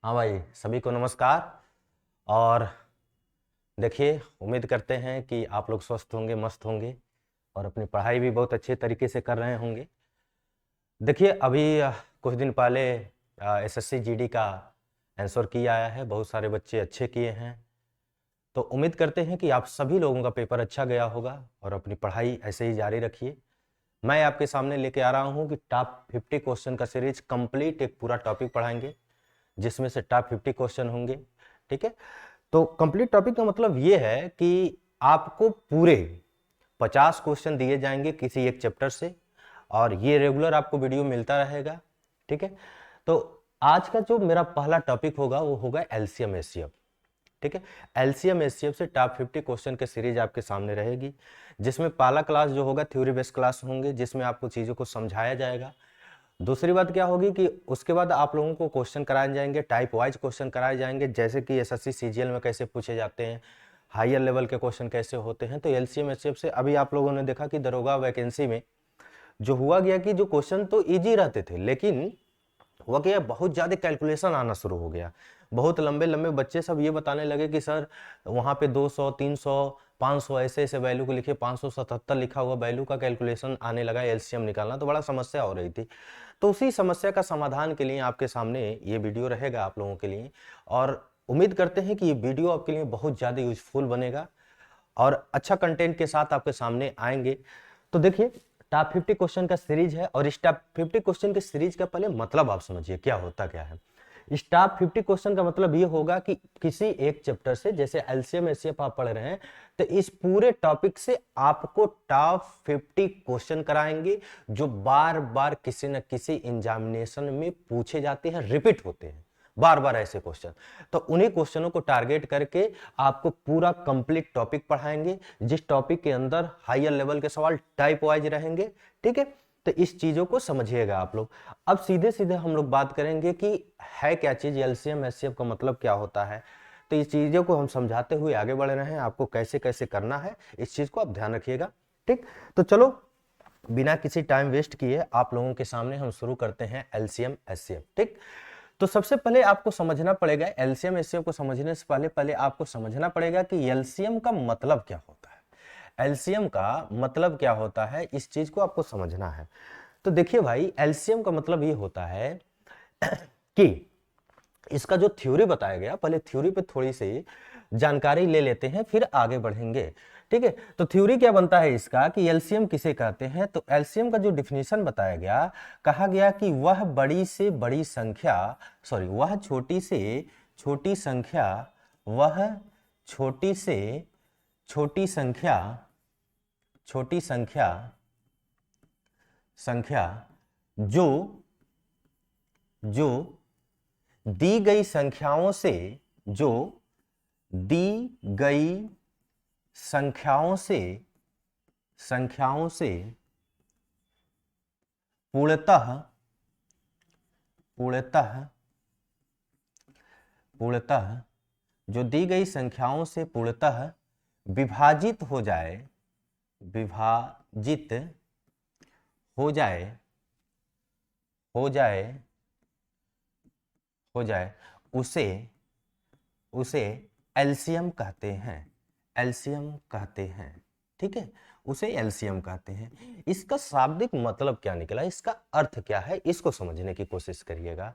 हाँ भाई, सभी को नमस्कार। और देखिए, उम्मीद करते हैं कि आप लोग स्वस्थ होंगे, मस्त होंगे और अपनी पढ़ाई भी बहुत अच्छे तरीके से कर रहे होंगे। देखिए, अभी कुछ दिन पहले एसएससी जीडी का आंसर की आया है। बहुत सारे बच्चे अच्छे किए हैं, तो उम्मीद करते हैं कि आप सभी लोगों का पेपर अच्छा गया होगा और अपनी पढ़ाई ऐसे ही जारी रखिए। मैं आपके सामने लेके आ रहा हूँ कि टॉप 50 क्वेश्चन का सीरीज कंप्लीट एक पूरा टॉपिक पढ़ाएंगे, जिसमें से टॉप 50 क्वेश्चन होंगे। ठीक है, तो कंप्लीट टॉपिक का मतलब ये है कि आपको पूरे 50 क्वेश्चन दिए जाएंगे किसी एक चैप्टर से, और ये रेगुलर आपको वीडियो मिलता रहेगा। ठीक है, तो आज का जो मेरा पहला टॉपिक होगा वो होगा एलसीएम एचसीएफ। ठीक है, एलसीएम एचसीएफ से टॉप 50 क्वेश्चन की सीरीज आपके सामने रहेगी, जिसमें पहला क्लास जो होगा थ्योरी बेस्ड क्लास होंगे, जिसमें आपको चीज़ों को समझाया जाएगा। दूसरी बात क्या होगी कि उसके बाद आप लोगों को क्वेश्चन कराए जाएंगे, टाइप वाइज क्वेश्चन कराए जाएंगे, जैसे कि एसएससी सीजीएल में कैसे पूछे जाते हैं, हायर लेवल के क्वेश्चन कैसे होते हैं। तो एलसीएम एचसीएफ से अभी आप लोगों ने देखा कि दरोगा वैकेंसी में जो हुआ गया कि जो क्वेश्चन तो इजी रहते थे, लेकिन हुआ क्या, बहुत ज़्यादा कैलकुलेशन आना शुरू हो गया। बहुत लंबे लंबे बच्चे सब ये बताने लगे कि सर वहाँ पे 200, 300, 500 ऐसे ऐसे वैल्यू को लिखे, 577 लिखा हुआ वैल्यू का कैलकुलेशन आने लगा, एलसीएम निकालना तो बड़ा समस्या हो रही थी। तो उसी समस्या का समाधान के लिए आपके सामने ये वीडियो रहेगा आप लोगों के लिए, और उम्मीद करते हैं कि ये वीडियो आपके लिए बहुत ज़्यादा यूजफुल बनेगा और अच्छा कंटेंट के साथ आपके सामने आएंगे। तो देखिए, टॉप 50 क्वेश्चन का सीरीज है, और इस टॉप 50 क्वेश्चन के सीरीज का पहले मतलब आप समझिए क्या होता क्या है। इस टॉप 50 क्वेश्चन का मतलब ये होगा कि किसी एक चैप्टर से, जैसे एलसीएम एचसीएफ आप पढ़ रहे हैं, तो इस पूरे टॉपिक से आपको टॉप 50 क्वेश्चन कराएंगे, जो बार बार किसी न किसी एग्जामिनेशन में पूछे जाते हैं, रिपीट होते हैं बार बार ऐसे क्वेश्चन। तो उन्हीं क्वेश्चनों को टारगेट करके आपको पूरा कंप्लीट टॉपिक पढ़ाएंगे, जिस टॉपिक के अंदर हायर लेवल के सवाल टाइप वाइज रहेंगे। ठीक है, तो इस चीजों को समझिएगा आप लोग। अब सीधे सीधे हम लोग बात करेंगे कि है क्या चीज एलसीएम एचसीएफ का मतलब क्या होता है। तो इस चीजों को हम समझाते हुए आगे बढ़ रहे हैं, आपको कैसे कैसे करना है इस चीज को आप ध्यान रखिएगा। ठीक, तो चलो बिना किसी टाइम वेस्ट किए आप लोगों के सामने हम शुरू करते हैं एलसीएम एचसीएफ। ठीक, तो सबसे पहले आपको समझना पड़ेगा, एलसीएम एचसीएफ को समझने से पहले पहले आपको समझना पड़ेगा कि एलसीएम का मतलब क्या होता है। एलसीएम का मतलब क्या होता है, इस चीज को आपको समझना है। तो देखिए भाई, एलसीएम का मतलब ये होता है कि इसका जो थ्योरी बताया गया, पहले थ्योरी पे थोड़ी सी जानकारी ले लेते हैं, फिर आगे बढ़ेंगे। ठीक है, तो थ्योरी क्या बनता है इसका कि एलसीएम किसे कहते हैं। तो एलसीएम का जो डिफिनेशन बताया गया, कहा गया कि वह बड़ी से बड़ी संख्या, सॉरी, वह छोटी से छोटी संख्या, वह छोटी से छोटी संख्या, छोटी संख्या संख्या जो जो दी गई संख्याओं से, जो दी गई संख्याओं से संख्याओं से पूर्णतः पूर्णतः पूर्णतः जो दी गई संख्याओं से पूर्णतः विभाजित हो जाए, विभाजित हो जाए, हो जाए हो जाए उसे उसे एलसीएम कहते हैं, एलसीएम कहते हैं। ठीक है, उसे एलसीएम कहते हैं। इसका शाब्दिक मतलब क्या निकला, इसका अर्थ क्या है, इसको समझने की कोशिश करिएगा।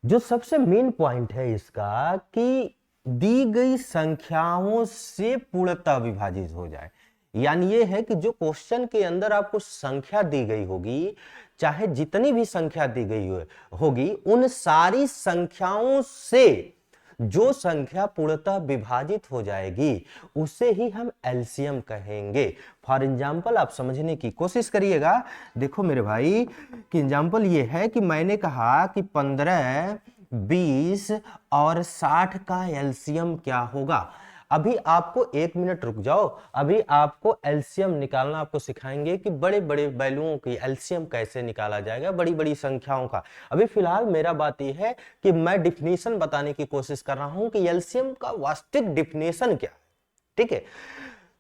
जो सबसे मेन पॉइंट है इसका कि दी गई संख्याओं से पूर्णतः विभाजित हो जाए, यानी ये है कि जो क्वेश्चन के अंदर आपको संख्या दी गई होगी, चाहे जितनी भी संख्या दी गई होगी, उन सारी संख्याओं से जो संख्या पूर्णतः विभाजित हो जाएगी, उसे ही हम एलसीएम कहेंगे। फॉर एग्जाम्पल आप समझने की कोशिश करिएगा। देखो मेरे भाई, कि एग्जाम्पल ये है कि मैंने कहा कि 15, 20 और 60 का एलसीएम क्या होगा। अभी आपको 1 मिनट रुक जाओ, अभी आपको एलसीएम निकालना आपको सिखाएंगे कि बड़े बड़े वैल्यूओं की एलसीएम कैसे निकाला जाएगा, बड़ी बड़ी संख्याओं का। अभी फिलहाल मेरा बात यह है कि मैं डिफिनेशन बताने की कोशिश कर रहा हूं कि एलसीएम का वास्तविक डिफिनेशन क्या है। ठीक है,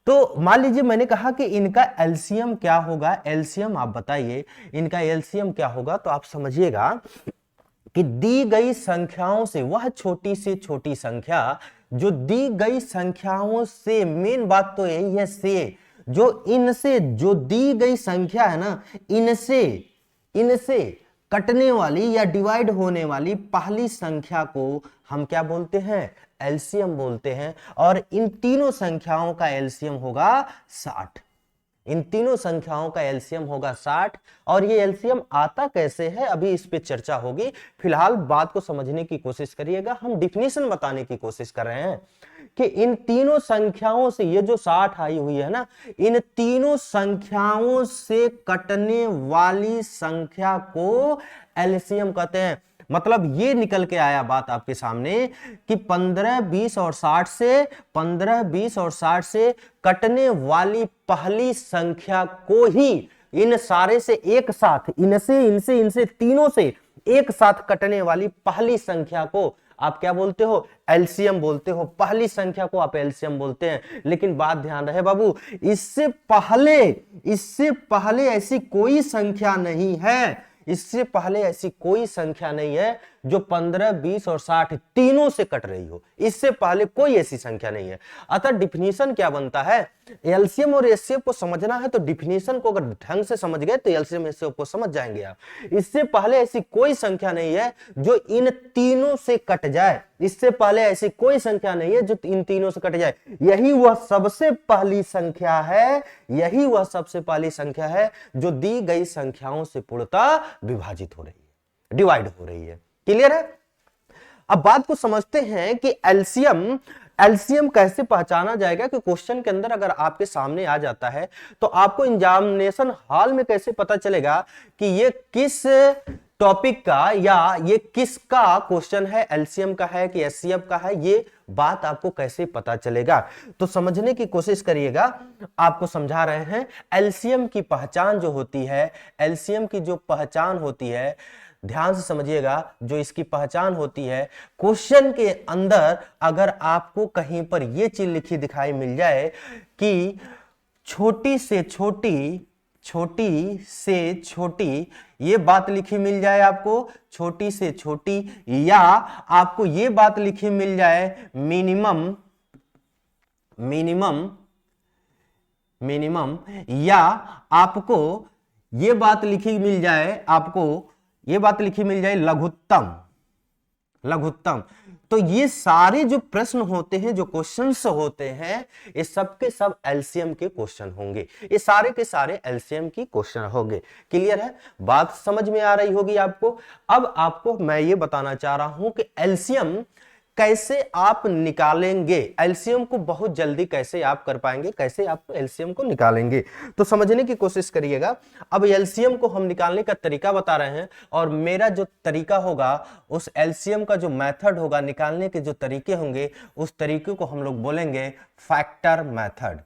तो मान लीजिए मैंने कहा कि इनका एलसीएम क्या होगा, एलसीएम आप बताइए इनका एलसीएम क्या होगा। तो आप समझिएगा कि दी गई संख्याओं से, वह छोटी से छोटी संख्या जो दी गई संख्याओं से, मेन बात तो यही है, से, जो इनसे, जो दी गई संख्या है ना, इनसे इनसे कटने वाली या डिवाइड होने वाली पहली संख्या को हम क्या बोलते हैं, एलसीएम बोलते हैं। और इन तीनों संख्याओं का एलसीएम होगा 60। इन तीनों संख्याओं का एलसीएम होगा 60। और ये एलसीएम आता कैसे है, अभी इस पे चर्चा होगी। फिलहाल बात को समझने की कोशिश करिएगा। हम डिफिनेशन बताने की कोशिश कर रहे हैं कि इन तीनों संख्याओं से, ये जो 60 आई हुई है ना, इन तीनों संख्याओं से कटने वाली संख्या को एलसीएम कहते हैं। मतलब ये निकल के आया बात आपके सामने कि 15, 20 और 60 से, 15, 20 और 60 से कटने वाली पहली संख्या को ही इन सारे से एक साथ, इनसे, इनसे, इनसे तीनों से एक साथ कटने वाली पहली संख्या को आप क्या बोलते हो, एलसीएम बोलते हो। पहली संख्या को आप एलसीएम बोलते हैं। लेकिन बात ध्यान रहे बाबू, इससे पहले ऐसी कोई संख्या नहीं है, इससे पहले ऐसी कोई संख्या नहीं है जो 15, 20 और 60 तीनों से कट रही हो। इससे पहले कोई ऐसी संख्या नहीं है। अतः डिफिनीशन क्या बनता है, एलसीएम और एचसीएफ को समझना है तो डिफिनीशन को अगर ढंग से समझ गए तो एलसीएम एचसीएफ को समझ जाएंगे आप। इससे पहले ऐसी कोई संख्या नहीं है जो इन तीनों से कट जाए। इससे पहले ऐसी कोई संख्या नहीं है जो इन तीनों से कट जाए। यही वह सबसे पहली संख्या है, यही वह सबसे पहली संख्या है जो दी गई संख्याओं से पूर्णतः विभाजित हो रही है, डिवाइड हो रही है। क्लियर है? अब बात को समझते हैं कि एलसीएम कैसे पहचाना जाएगा। कि क्वेश्चन के अंदर अगर आपके सामने आ जाता है तो आपको एग्जामिनेशन हॉल में कैसे पता चलेगा कि ये किस टॉपिक का या ये किसका क्वेश्चन है, एलसीएम का है कि एचसीएफ का है, ये बात आपको कैसे पता चलेगा। तो समझने की कोशिश करिएगा, आपको समझा रहे हैं। एलसीएम की पहचान जो होती है, एलसीएम की जो पहचान होती है, ध्यान से समझिएगा, जो इसकी पहचान होती है, क्वेश्चन के अंदर अगर आपको कहीं पर यह चीज लिखी दिखाई मिल जाए कि छोटी से छोटी, छोटी से छोटी, ये बात लिखी मिल जाए आपको, छोटी से छोटी, या आपको ये बात लिखी मिल जाए मिनिमम, या आपको ये बात लिखी मिल जाए, आपको ये बात लिखी मिल जाए लघुत्तम। तो ये सारे जो प्रश्न होते हैं, जो क्वेश्चंस होते हैं, ये सब के सब एलसीएम के क्वेश्चन होंगे। ये सारे के सारे एलसीएम की क्वेश्चन होंगे। क्लियर है? बात समझ में आ रही होगी आपको। अब आपको मैं ये बताना चाह रहा हूं कि एलसीएम कैसे आप निकालेंगे, एलसीएम को बहुत जल्दी कैसे आप कर पाएंगे, कैसे आप एलसीएम को निकालेंगे, तो समझने की कोशिश करिएगा। अब एलसीएम को हम निकालने का तरीका बता रहे हैं, और मेरा जो तरीका होगा, उस एलसीएम का जो मेथड होगा, निकालने के जो तरीके होंगे, उस तरीके को हम लोग बोलेंगे फैक्टर मेथड।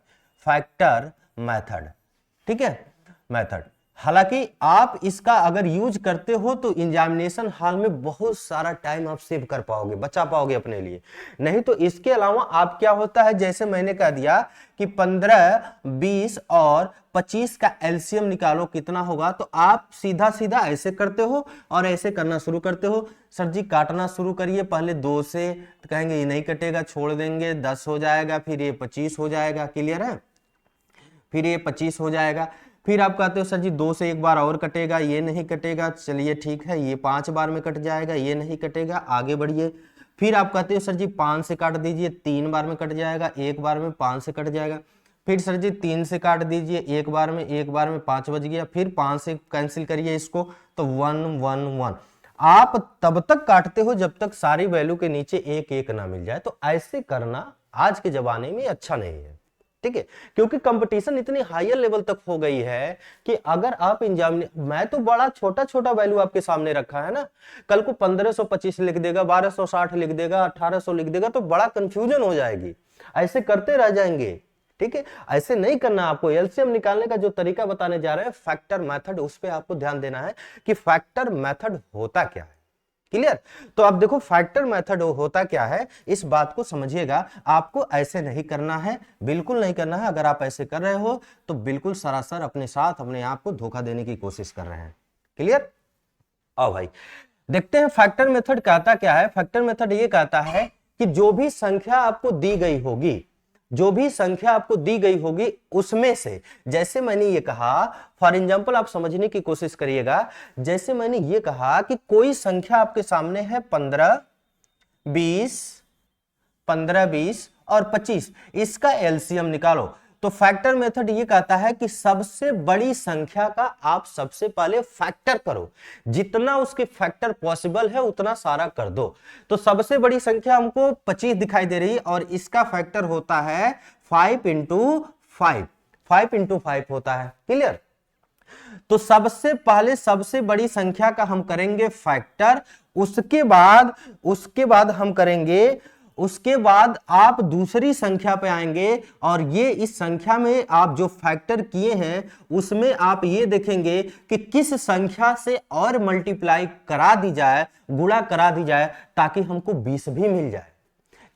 ठीक है, मेथड। हालांकि आप इसका अगर यूज करते हो तो एग्जामिनेशन हॉल में बहुत सारा टाइम आप सेव कर पाओगे, बचा पाओगे अपने लिए। नहीं तो इसके अलावा आप क्या होता है, जैसे मैंने कह दिया कि 15, 20 और 25 का एलसीएम निकालो कितना होगा, तो आप सीधा सीधा ऐसे करते हो और ऐसे करना शुरू करते हो। सर जी काटना शुरू करिए, पहले 2 से, तो कहेंगे ये नहीं कटेगा, छोड़ देंगे, 10 हो जाएगा, फिर ये 25 हो जाएगा। क्लियर है? फिर ये 25 हो जाएगा। फिर आप कहते हो सर जी 2 से एक बार और कटेगा, ये नहीं कटेगा, चलिए ठीक है, ये 5 बार में कट जाएगा, ये नहीं कटेगा, आगे बढ़िए। फिर आप कहते हो सर जी 5 से काट दीजिए, 3 बार में कट जाएगा, एक बार में 5 से कट जाएगा। फिर सर जी 3 से काट दीजिए, एक बार में 5 बज गया। फिर 5 से कैंसिल करिए इसको, तो 1 1 1। आप तब तक काटते हो जब तक सारी वैल्यू के नीचे एक एक ना मिल जाए। तो ऐसे करना आज के जमाने में अच्छा नहीं है। ठीक है, क्योंकि कंपटीशन इतनी हायर लेवल तक हो गई है कि अगर आप मैं तो बड़ा छोटा छोटा वैल्यू आपके सामने रखा है ना, कल को 1525 लिख देगा, 1260 लिख देगा, 1800 लिख देगा, तो बड़ा कंफ्यूजन हो जाएगी। ऐसे करते रह जाएंगे। ठीक है, ऐसे नहीं करना। आपको एलसीएम निकालने का जो तरीका बताने जा रहे हैं, फैक्टर मेथड, उस पर आपको ध्यान देना है कि फैक्टर मेथड होता क्या है। क्लियर? तो अब देखो फैक्टर मेथड होता क्या है, इस बात को समझिएगा। आपको ऐसे नहीं करना है, बिल्कुल नहीं करना है। अगर आप ऐसे कर रहे हो तो बिल्कुल सरासर अपने साथ अपने आप को धोखा देने की कोशिश कर रहे हैं। क्लियर? आओ भाई, देखते हैं फैक्टर मेथड कहता क्या है। फैक्टर मेथड ये कहता है कि जो भी संख्या आपको दी गई होगी, जो भी संख्या आपको दी गई होगी उसमें से, जैसे मैंने ये कहा, फॉर एग्जांपल आप समझने की कोशिश करिएगा, जैसे मैंने ये कहा कि कोई संख्या आपके सामने है 15, 20 और 25, इसका एलसीएम निकालो। तो फैक्टर मेथड ये कहता है कि सबसे बड़ी संख्या का आप सबसे पहले फैक्टर करो, जितना उसके फैक्टर पॉसिबल है उतना सारा कर दो। तो सबसे बड़ी संख्या हमको 25 दिखाई दे रही है और इसका फैक्टर होता है 5 इंटू 5 होता है। क्लियर? तो सबसे पहले सबसे बड़ी संख्या का हम करेंगे फैक्टर, उसके बाद हम करेंगे, उसके बाद आप दूसरी संख्या पे आएंगे और ये इस संख्या में आप जो फैक्टर किए हैं उसमें आप ये देखेंगे कि किस संख्या से और मल्टीप्लाई करा दी जाए, गुणा करा दी जाए, ताकि हमको 20 भी मिल जाए।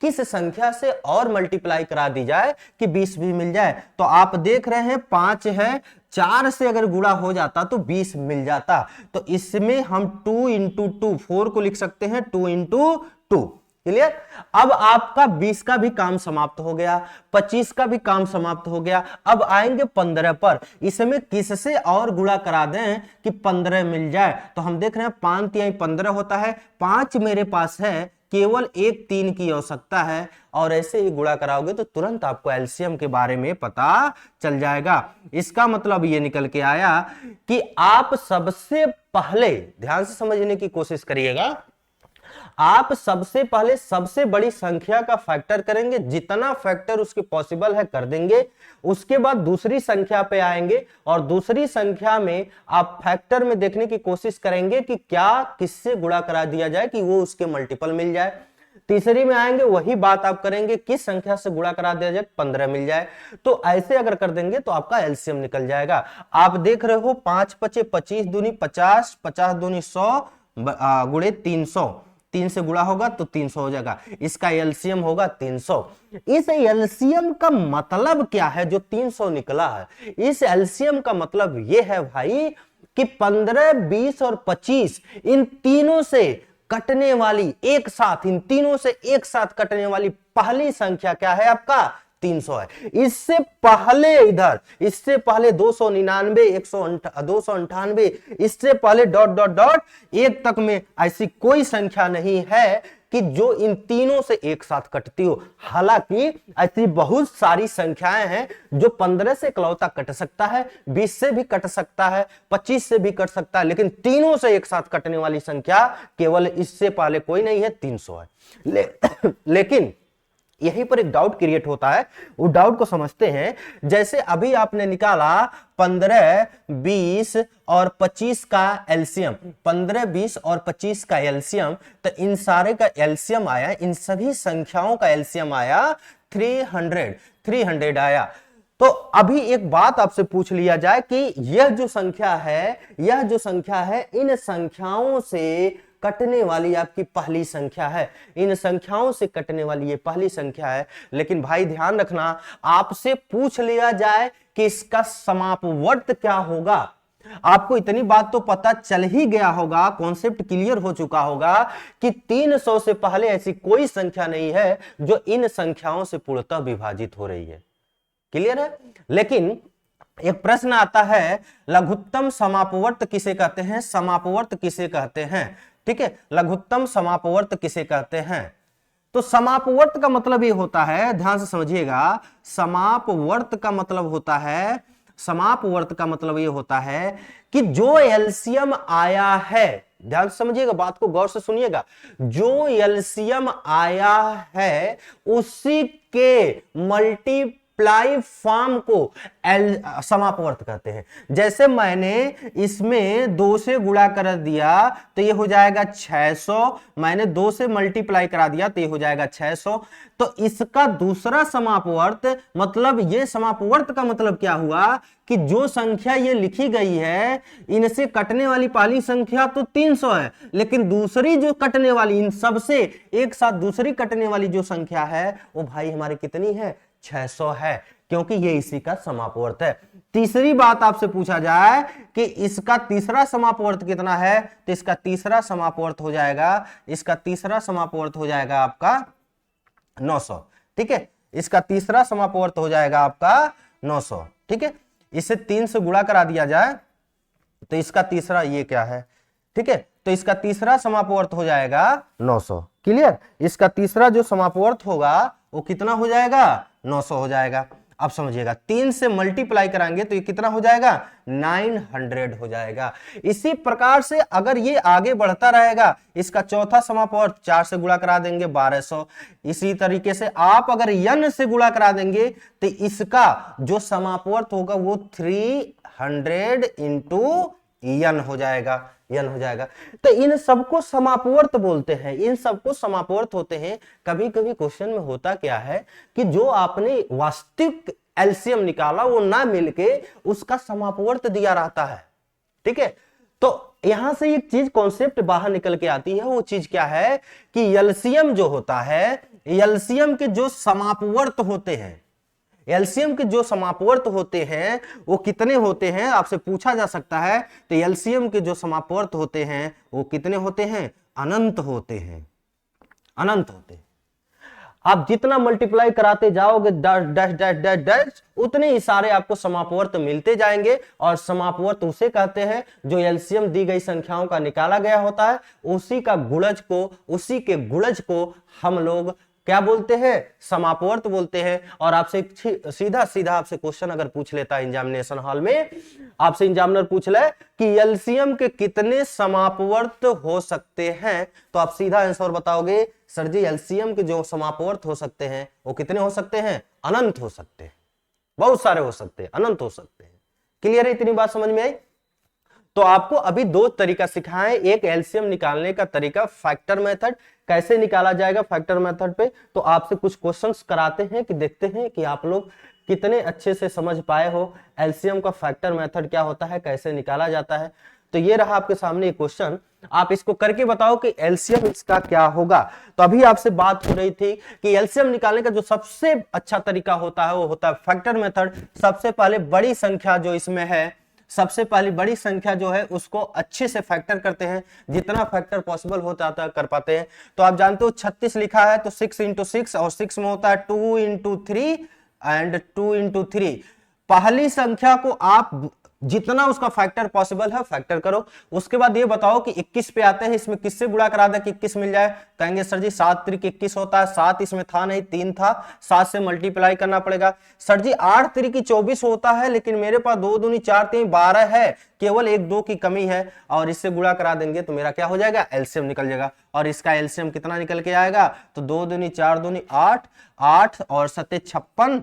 किस संख्या से और मल्टीप्लाई करा दी जाए कि 20 भी मिल जाए। तो आप देख रहे हैं 5 है, 4 से अगर गुणा हो जाता तो 20 मिल जाता। तो इसमें हम 2 इंटू 2, 4 को लिख सकते हैं 2 इंटू 2। क्लियर? अब आपका 20 का भी काम समाप्त हो गया, 25 का भी काम समाप्त हो गया। अब आएंगे 15 पर, इसमें किससे और गुणा करा दें कि 15 मिल जाए। तो हम देख रहे हैं 5 तिहाई 15 होता है, 5 मेरे पास है, केवल एक 3 की आवश्यकता है, और ऐसे ही गुणा कराओगे तो तुरंत आपको एलसीएम के बारे में पता चल जाएगा। इसका मतलब ये निकल के आया कि आप सबसे पहले, ध्यान से समझने की कोशिश करिएगा, आप सबसे पहले सबसे बड़ी संख्या का फैक्टर करेंगे, जितना फैक्टर उसके पॉसिबल है कर देंगे। उसके बाद दूसरी संख्या पे आएंगे और दूसरी संख्या में आप फैक्टर में देखने की कोशिश करेंगे कि क्या किससे गुणा करा दिया जाए कि वो उसके मल्टीपल मिल जाए। तीसरी में आएंगे, वही बात आप करेंगे, किस संख्या से गुणा करा दिया जाए 15 मिल जाए। तो ऐसे अगर कर देंगे तो आपका एलसीएम निकल जाएगा। आप देख रहे हो 5 पचे 25 दूनी 50, 50 दूनी 100 गुणे 300, 3 से गुणा होगा तो 300 हो जाएगा। इसका एलसीएम होगा 300। इस एलसीएम का मतलब क्या है जो 300 निकला है? इस एलसीएम का मतलब यह है भाई कि 15, 20 और 25 इन तीनों से कटने वाली, एक साथ इन तीनों से एक साथ कटने वाली पहली संख्या क्या है? आपका 300 है। इससे पहले इधर, इससे पहले 299, 298, इससे पहले डॉट डॉट डॉट एक तक में ऐसी कोई संख्या नहीं है कि जो इन तीनों से एक साथ कटती हो। हालांकि ऐसी बहुत सारी संख्याएं हैं जो 15 से इकलौता कट सकता है, 20 से भी कट सकता है, 25 से भी कट सकता है, लेकिन तीनों से एक साथ कटने वाली संख्या केवल इससे पहले कोई नहीं है, 300 है। लेकिन यहीं पर एक डाउट क्रिएट होता है, उस डाउट को समझते हैं। जैसे अभी आपने निकाला 15, 20 और 25 का एलसीएम, 15, 20 और 25 का एलसीएम, तो इन सारे का एलसीएम आया, इन सभी संख्याओं का एलसीएम आया 300 आया। तो अभी एक बात आपसे पूछ लिया जाए कि यह जो संख्या है इन संख्याओं से कटने वाली आपकी पहली संख्या है, इन संख्याओं से कटने वाली ये पहली संख्या है। लेकिन भाई ध्यान रखना, आपसे पूछ लिया जाए कि इसका समापवर्त क्या होगा, आपको इतनी बात तो पता चल ही गया होगा, कॉन्सेप्ट क्लियर हो चुका होगा कि 300 से पहले ऐसी कोई संख्या नहीं है जो इन संख्याओं से पूर्णतः विभाजित हो रही है। क्लियर है? लेकिन एक प्रश्न आता है, लघुत्तम समापवर्त किसे कहते हैं? समापवर्त किसे कहते हैं? ठीक है, लघुत्तम समापवर्त किसे कहते हैं? तो समापवर्त का मतलब ये होता है, ध्यान से समझिएगा, समापवर्त का मतलब ये होता है कि जो एलसीएम आया है, ध्यान से समझिएगा, बात को गौर से सुनिएगा, जो एलसीएम आया है उसी के मल्टीप्लाई फॉर्म को समापवर्त कहते हैं। जैसे मैंने इसमें 2 से गुणा कर दिया तो ये हो जाएगा 600, मैंने 2 से मल्टीप्लाई करा दिया तो ये हो जाएगा 600। तो इसका दूसरा समापवर्त, मतलब ये समापवर्त का मतलब क्या हुआ कि जो संख्या ये लिखी गई है इनसे कटने वाली पहली संख्या तो 300 है, लेकिन दूसरी जो कटने वाली, इन सबसे एक साथ दूसरी कटने वाली जो संख्या है वो भाई हमारी कितनी है? 600 है। क्योंकि ये इसी का समापवर्त है। तीसरी बात आपसे पूछा जाए कि इसका तीसरा समापवर्त कितना है, तो इसका तीसरा समापवर्त हो जाएगा, इसका तीसरा समापवर्त हो जाएगा आपका 900। ठीक है, इसका तीसरा समापवर्त हो जाएगा आपका 900। ठीक है, इसे 3 से गुणा करा दिया जाए तो इसका तीसरा ये क्या है, ठीक है, तो इसका तीसरा समापवर्त हो जाएगा 900। क्लियर, इसका तीसरा जो समापवर्त होगा वो कितना हो जाएगा, 900 हो जाएगा। अब समझिएगा 3 से मल्टीप्लाई कराएंगे तो ये कितना हो जाएगा, 900 हो जाएगा। इसी प्रकार से अगर ये आगे बढ़ता रहेगा, इसका चौथा समापवर्त 4 से गुणा करा देंगे 1200। इसी तरीके से आप अगर n से गुणा करा देंगे तो इसका जो समापवर्त होगा वो 300 इंटू n हो जाएगा, n हो जाएगा। तो इन सबको समापवर्त बोलते हैं, इन सबको समापवर्त होते हैं। कभी कभी क्वेश्चन में होता क्या है कि जो आपने वास्तविक एलसीएम निकाला वो ना मिलके उसका समापवर्त दिया रहता है। ठीक है, तो यहां से एक चीज कॉन्सेप्ट बाहर निकल के आती है, वो चीज क्या है कि एलसीएम जो होता है, एलसीएम के जो समापवर्त होते हैं, एलसीएम के जो समापवर्त होते हैं वो कितने होते हैं आपसे पूछा जा सकता है। तो एलसीएम के जो समापवर्त होते हैं वो कितने होते हैं, अनंत होते हैं, अनंत होते हैं। आप जितना मल्टीप्लाई कराते जाओगे dash dash dash dash dash उतने ही सारे आपको समापवर्त मिलते जाएंगे। और समापवर्त उसे कहते हैं जो एलसीएम दी गई संख्याओं का निकाला गया होता है, उसी का गुणज को, उसी के गुणज को हम लोग क्या बोलते हैं, समापवर्त बोलते हैं। और आपसे सीधा सीधा आपसे क्वेश्चन अगर पूछ लेता है एग्जामिनेशन हॉल में, आपसे एग्जामिनर पूछ ले कि एलसीएम के कितने समापवर्त हो सकते हैं, तो आप सीधा आंसर बताओगे सर जी एलसीएम के जो समापवर्त हो सकते हैं वो कितने हो सकते हैं, अनंत हो सकते हैं, बहुत सारे हो सकते हैं, अनंत हो सकते हैं। क्लियर है, इतनी बात समझ में आई। तो आपको अभी दो तरीका सिखाएं, एक एलसीएम निकालने का तरीका फैक्टर मेथड, कैसे निकाला जाएगा फैक्टर मेथड पे। तो आपसे कुछ क्वेश्चंस कराते हैं कि देखते हैं कि आप लोग कितने अच्छे से समझ पाए हो एलसीएम का फैक्टर मेथड क्या होता है, कैसे निकाला जाता है। तो ये रहा आपके सामने क्वेश्चन, आप इसको करके बताओ कि एलसीएम इसका क्या होगा। तो अभी आपसे बात हो रही थी कि एलसीएम निकालने का जो सबसे अच्छा तरीका होता है वो होता है फैक्टर मेथड। सबसे पहले बड़ी संख्या जो इसमें है, सबसे पहली बड़ी संख्या जो है उसको अच्छे से फैक्टर करते हैं, जितना फैक्टर पॉसिबल होता है कर पाते हैं। तो आप जानते हो 36 लिखा है तो 6 इंटू 6 और 6 में होता है 2 इंटू 3 एंड 2 इंटू 3। पहली संख्या को आप जितना उसका फैक्टर पॉसिबल है फैक्टर करो। उसके बाद ये बताओ कि 21 पे आते हैं, इसमें किससे गुणा करा दे कि 21 मिल जाए। कहेंगे सर जी 7 त्रिक 21 होता है, 7 इसमें था नहीं 3 था, 7 से मल्टीप्लाई करना पड़ेगा। सर जी 8 त्रिक 24 होता है लेकिन मेरे पास 2 दूनी 4 3 12 है, केवल 1 2 की कमी है और इससे गुणा करा देंगे तो मेरा क्या हो जाएगा, एलसीएम निकल जाएगा। और इसका एलसीएम कितना निकल के आएगा, तो 2 दूनी 4 दूनी 8, 8 और 7 56,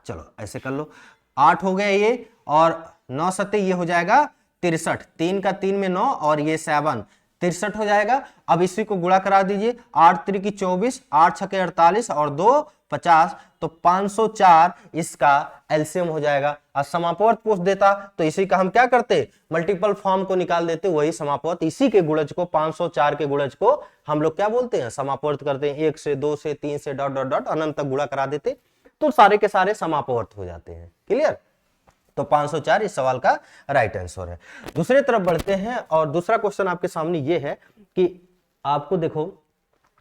चलो ऐसे कर लो 8 हो गए ये, और 9 7 ये हो जाएगा 63, 3 का 3 में 9 और ये 7 63 हो जाएगा। अब इसी को गुणा करा दीजिए, 8 त्रिक 24, 8 छके 48 और 2 50, तो 504 इसका एलसीएम हो जाएगा। और समापवर्त पूछ देता तो इसी का हम क्या करते, मल्टीपल फॉर्म को निकाल देते, वही समापवर्त, इसी के गुणज को 504 के गुणज को हम लोग क्या बोलते हैं, समापवर्त करते हैं। 1 से 2 से 3 से डॉट डॉट डॉट अनंत तक गुणा करा देते तो सारे के सारे समापवर्त हो जाते हैं। क्लियर, तो 504 इस सवाल का राइट आंसर है। दूसरे तरफ बढ़ते हैं और दूसरा क्वेश्चन आपके सामने ये है कि आपको देखो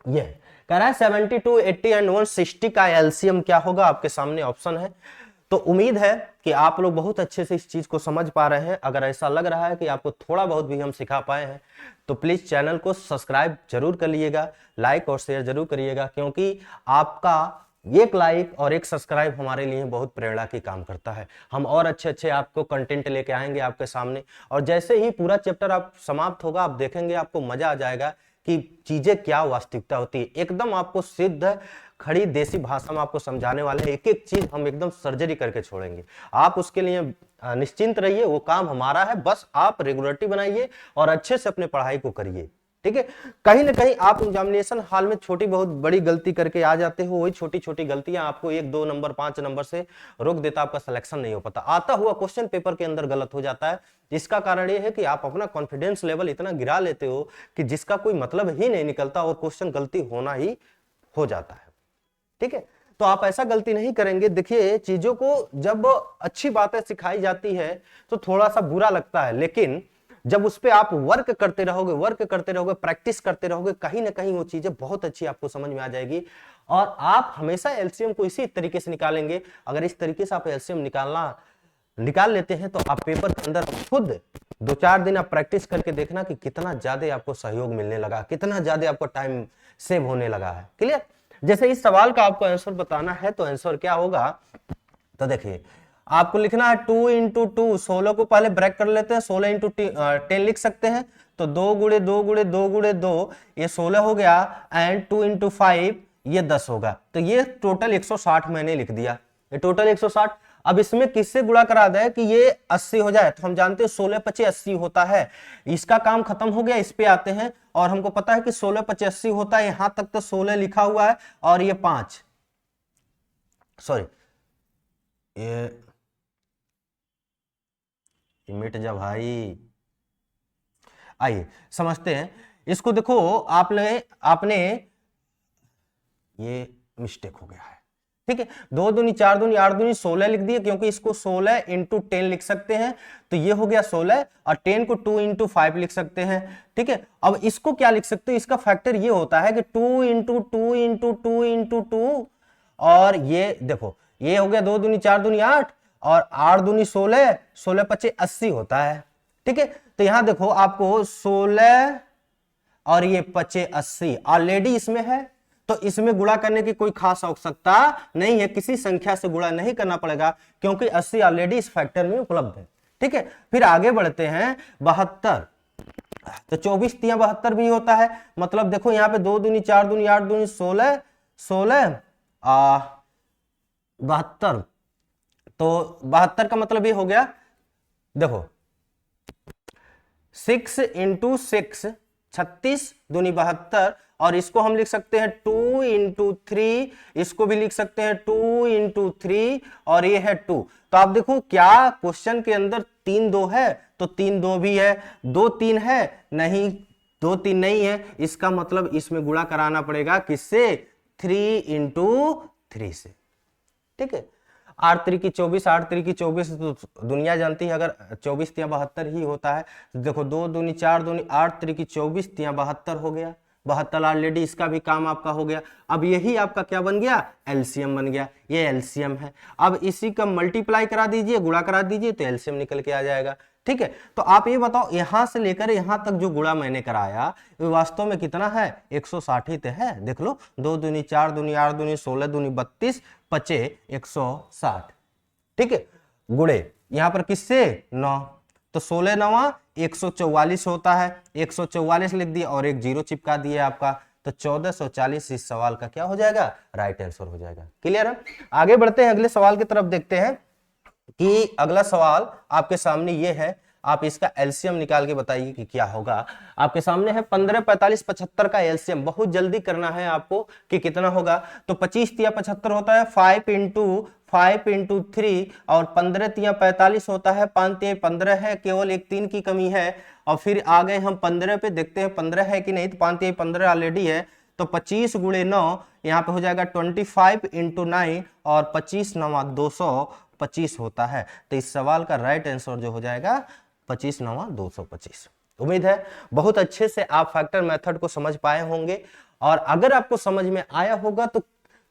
ये कह रहा है 72, 80 एंड 160 का एलसीएम क्या होगा, आपके सामने ऑप्शन है। तो उम्मीद है कि आप लोग बहुत अच्छे से इस चीज को समझ पा रहे हैं। अगर ऐसा लग रहा है कि आपको थोड़ा बहुत भी हम सिखा पाए हैं तो प्लीज चैनल को सब्सक्राइब जरूर कर लीजिएगा, लाइक और शेयर जरूर करिएगा, क्योंकि आपका एक लाइक और एक सब्सक्राइब हमारे लिए बहुत प्रेरणा की काम करता है। हम और अच्छे अच्छे आपको कंटेंट लेके आएंगे आपके सामने, और जैसे ही पूरा चैप्टर आप समाप्त होगा आप देखेंगे आपको मजा आ जाएगा कि चीजें क्या वास्तविकता होती है। एकदम आपको सिद्ध खड़ी देसी भाषा में आपको समझाने वाले हैं, एक एक चीज हम एकदम सर्जरी करके छोड़ेंगे। आप उसके लिए निश्चिंत रहिए, वो काम हमारा है, बस आप रेगुलरिटी बनाइए और अच्छे से अपने पढ़ाई को करिए। ठीक है, कहीं ना कहीं आप एग्जामिनेशन हॉल में छोटी बहुत बड़ी गलती करके आ जाते हो, वही छोटी छोटी गलतियां आपको 1 2 नंबर 5 नंबर से रोक देता, आपका सिलेक्शन नहीं हो पाता, आता हुआ क्वेश्चन पेपर के अंदर गलत हो जाता है। इसका कारण यह है कि आप अपना कॉन्फिडेंस लेवल इतना गिरा लेते हो कि जिसका कोई मतलब ही नहीं निकलता और क्वेश्चन गलती होना ही हो जाता है। ठीक है, तो आप ऐसा गलती नहीं करेंगे। देखिए, चीजों को जब अच्छी बातें सिखाई जाती है तो थोड़ा सा बुरा लगता है, लेकिन जब उस पे आप वर्क करते रहोगे, प्रैक्टिस करते रहोगे, कहीं ना कहीं वो चीजें बहुत अच्छी आपको समझ में आ जाएगी। और आप हमेशा एलसीएम को इसी तरीके से निकालेंगे। अगर इस तरीके से आप एलसीएम निकाल लेते हैं तो आप पेपर के अंदर खुद 2-4 दिन आप प्रैक्टिस करके देखना कि कितना ज्यादा आपको सहयोग मिलने लगा, कितना ज्यादा आपको टाइम सेव होने लगा है। क्लियर? जैसे इस सवाल का आपको आंसर बताना है तो आंसर क्या होगा, तो देखिए आपको लिखना है 2 इंटू 2, 16 को पहले ब्रेक कर लेते हैं, 16 इंटू 10 लिख सकते हैं, तो 2 गुणे 2 गुणे 2 गुणे 2 ये 16 हो गया, एंड 2 इंटू 5 ये 10 होगा। तो ये टोटल 160 मैंने लिख दिया, ये टोटल 160। अब इसमें किससे गुणा करा दे कि ये 80 हो जाए, तो हम जानते हैं 16 पचे 80 होता है। इसका काम खत्म हो गया, इस पे आते हैं, और हमको पता है कि 16 पचे 80 होता है। यहां तक तो 16 लिखा हुआ है, और ये 5, सॉरी ये मिट जा भाई। आइए समझते हैं इसको। देखो आपने ये मिस्टेक हो गया है, ठीक है। 2 दूनी 4 दूनी 8 दूनी 16 लिख दिए, क्योंकि इसको 16 इंटू 10 लिख सकते हैं, तो ये हो गया 16, और 10 को 2 इंटू 5 लिख सकते हैं, ठीक है। अब इसको क्या लिख सकते हो, इसका फैक्टर ये होता है कि 2 इंटू 2 इंटू 2 इंटू 2, और ये देखो ये हो गया 2 दूनी 4 दूनी 8, और 8 दूनी 16, 16 पचे 80 होता है, ठीक है। तो यहां देखो आपको 16 और ये पचे 80 ऑलरेडी इसमें है, तो इसमें गुणा करने की कोई खास आवश्यकता नहीं है, किसी संख्या से गुणा नहीं करना पड़ेगा, क्योंकि 80 ऑलरेडी इस फैक्टर में उपलब्ध है, ठीक है। फिर आगे बढ़ते हैं 72, तो 24 तिया 72 भी होता है। मतलब देखो यहाँ पे 2 दूनी 4 दूनी 8 दूनी 16, 16 72, तो 72 का मतलब ये हो गया, देखो 6 इंटू 6 36 दूनी 72, और इसको हम लिख सकते हैं 2 इंटू 3, इसको भी लिख सकते हैं 2 इंटू 3, और ये है 2। तो आप देखो क्या क्वेश्चन के अंदर 3 2 है, तो 3 2 भी है, 2 3 है नहीं, 2 3 नहीं है, इसका मतलब इसमें गुणा कराना पड़ेगा किससे, 3 इंटू 3 से, ठीक है। 8 3 24, 8 3 24, तो दुनिया जानती है अगर 24 तिया 72 ही होता है। तो देखो 2 दूनी 4 दूनी 8 3 24 तिया 72 हो गया, 72 ऑलरेडी इसका भी काम आपका हो गया। अब यही आपका क्या बन गया, एलसीएम बन गया, ये एलसीएम है। अब इसी का मल्टीप्लाई करा दीजिए, गुणा करा दीजिए, तो एलसीएम निकल के आ जाएगा, ठीक है। तो आप ये बताओ यहां से लेकर यहां तक जो गुणा मैंने कराया वो वास्तव में कितना है, 160 ही तो है। देख लो 2 दूनी 4 दूनी 8 दूनी 16 दूनी 32 पचे 160, ठीक है। गुणे यहां पर किससे, 9, तो 16 9 144 होता है, 144 लिख दिया और एक 0 चिपका दिया आपका, तो 1440 इस सवाल का क्या हो जाएगा, राइट आंसर हो जाएगा। क्लियर है? आगे बढ़ते हैं, अगले सवाल की तरफ देखते हैं कि अगला सवाल आपके सामने ये है। आप इसका एलसीएम निकाल के बताइए कि क्या होगा। आपके सामने है 15 45 75 का एलसीएम, बहुत जल्दी करना है आपको कि कितना होगा। तो 25 तिया 75 होता है 5 इंटू 3, और 15 तिया 45 होता है 5 तिया 15 है, केवल एक 3 की कमी है। और फिर आ गए हम 15 पे, देखते हैं 15 है कि नहीं, तो 5 तिया 15 ऑलरेडी है, तो 25 गुणे 9 यहाँ पे हो जाएगा 25 इंटू 9, और 25 9 225 होता है। तो इस सवाल का राइट आंसर जो हो जाएगा 25 9 225। उम्मीद है बहुत अच्छे से आप फैक्टर मेथड को समझ पाए होंगे, और अगर आपको समझ में आया होगा तो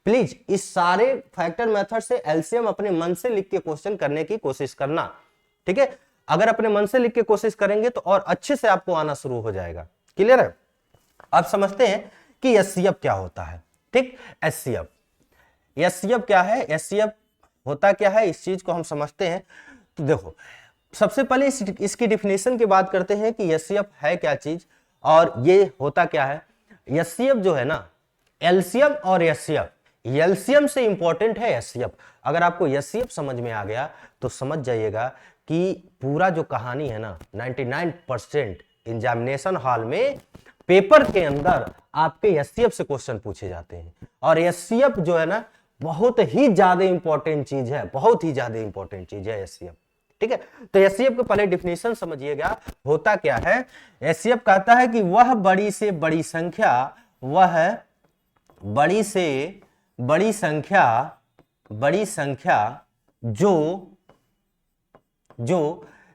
प्लीज इस सारे फैक्टर मेथड से एलसीएम अपने मन से लिख के क्वेश्चन करने की कोशिश करना, ठीक है। अगर अपने मन से लिख के कोशिश करेंगे तो और अच्छे से आपको आना शुरू हो जाएगा। क्लियर है? आप समझते हैं कि एचसीएफ क्या होता है, ठीक। एचसीएफ क्या है, एचसीएफ होता क्या है, इस चीज को हम समझते हैं। तो देखो सबसे पहले इसकी डिफिनेशन की बात करते हैं कि एचसीएफ है क्या चीज और ये होता क्या है। एचसीएफ जो है ना, एलसीएम और एचसीएफ, एलसीएम से इंपॉर्टेंट है एचसीएफ। अगर आपको एचसीएफ समझ में आ गया तो समझ जाइएगा कि पूरा जो कहानी है ना 99% एग्जामिनेशन हॉल में पेपर के अंदर आपके एचसीएफ से क्वेश्चन पूछे जाते हैं। और एचसीएफ जो है ना बहुत ही ज्यादा इंपॉर्टेंट चीज है, बहुत ही ज्यादा इंपॉर्टेंट चीज है एचसीएफ, ठीक है। तो एचसीएफ के पहले डिफिनेशन समझिएगा, होता क्या है। एचसीएफ कहता है कि वह बड़ी से बड़ी संख्या, वह बड़ी से बड़ी संख्या जो